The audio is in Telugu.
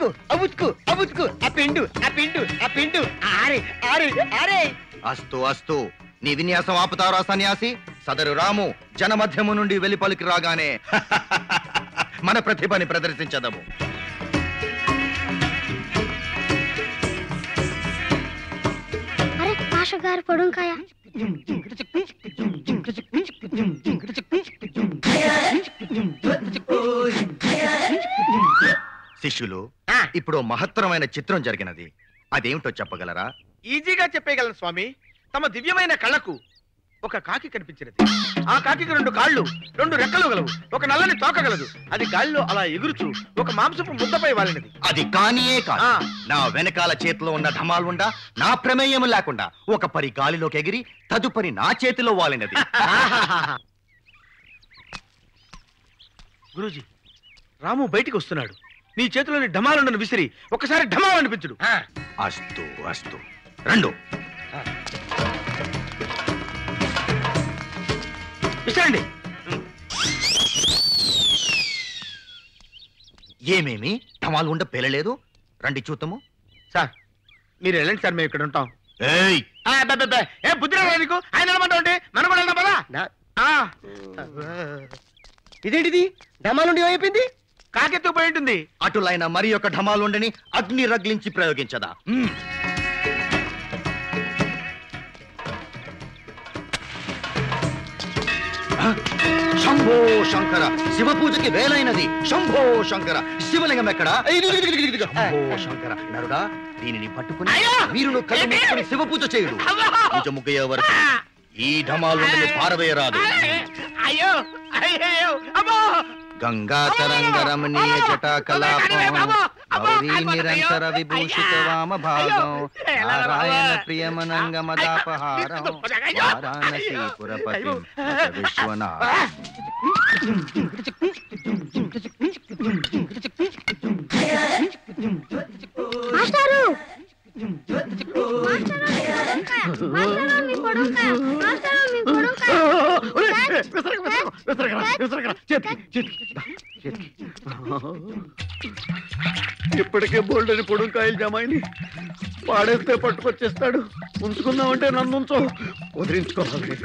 ఉతుకు ఉతుకు ఉతుకు ఆ పిండు ఆ పిండు ఆ పిండు ఆరే ఆరే ఆరే. అస్తు అస్తు. నీ విన్యాసం ఆపుతారా సన్యాసి? సదరు రాము జనమధ్యము నుండి వెలిపలికి రాగానే మన ప్రతిభని ప్రదర్శించదము. అరే మాష గారు పొడుంకాయ. శిష్యులు, ఇప్పుడు మహత్తరమైన చిత్రం జరిగినది. అదేమిటో చెప్పగలరా? ఈజీగా చెప్పేయగలను స్వామి. తమ దివ్యమైన కళ్ళకు ఒక కాకి కనిపించినది. ఆ కాకికి 2 కాళ్ళు 2 రెక్కలు గలవు, ఒక నల్లని తోక గలదు. అది గాలిలో అలా ఎగురుచు ఒక మాంసపు ముద్దపై వాలినది. అది కానియే కాదు. నా వెనకాల చేతిలో ఉన్న ఢమాలుండా నా ప్రమేయం లేకుండా ఒక పరి గాలిలోకి ఎగిరి తదుపరి నా చేతిలో వాలినది. గురూజీ, రాము బయటికి వస్తున్నాడు. నీ చేతిలోని ఢమాలుండను విసిరి ఒకసారి ఢమా అనిపించుడు. అస్తు అస్తు. రెండు విసరండి. ఏమేమి ఢమాలుండ పేలలేదు? రండి చూద్దాము. సార్ మీరు వెళ్ళండి సార్, మేము ఇక్కడ ఉంటాం. ఏయ్ ఏ బుద్ధి రాదా నీకు? ఆయన వెళ్ళమంటే మనం కూడా వెళ్దాం పదా. ఇదేంటిది ఢమాలుండి అయిపోయింది? కాకెత్తుకు పోయి ఉంటుంది. అటులైన మరి ఒక ఢమాలుండని అగ్ని రగిలించి ప్రయోగించదా? శంభో శంకర. శివ పూజకి వేలైనది. శంభో శంకర. శివలింగం ఎక్కడ? శంభో శంకర. నరుడా, దీనిని పట్టుకుని వీరును కళ్ళు మూసుకుని శివ పూజ చేయుడు. పూజ ముగ్గయ్యే వరకు ఈ ఢమాలుండని పారవేయరాదు. అయ్యో అయ్యో అమ్మో. గంగా తరంగ రమణీయ జటా కలాపం గౌరీ నిరంతర విభూషిత వామ భాగం నారాయణ ప్రియమనంగ మదాపహారం వారాణసీ పురపతి విశ్వనాథ. మాస్టారు ఇప్పటికే బోల్డని పొడుంకాయలు జమాయిని పాడేస్తే పట్టుకొచ్చేస్తాడు. ఉంచుకుందామంటే నన్ను వదిలించుకోవాలి.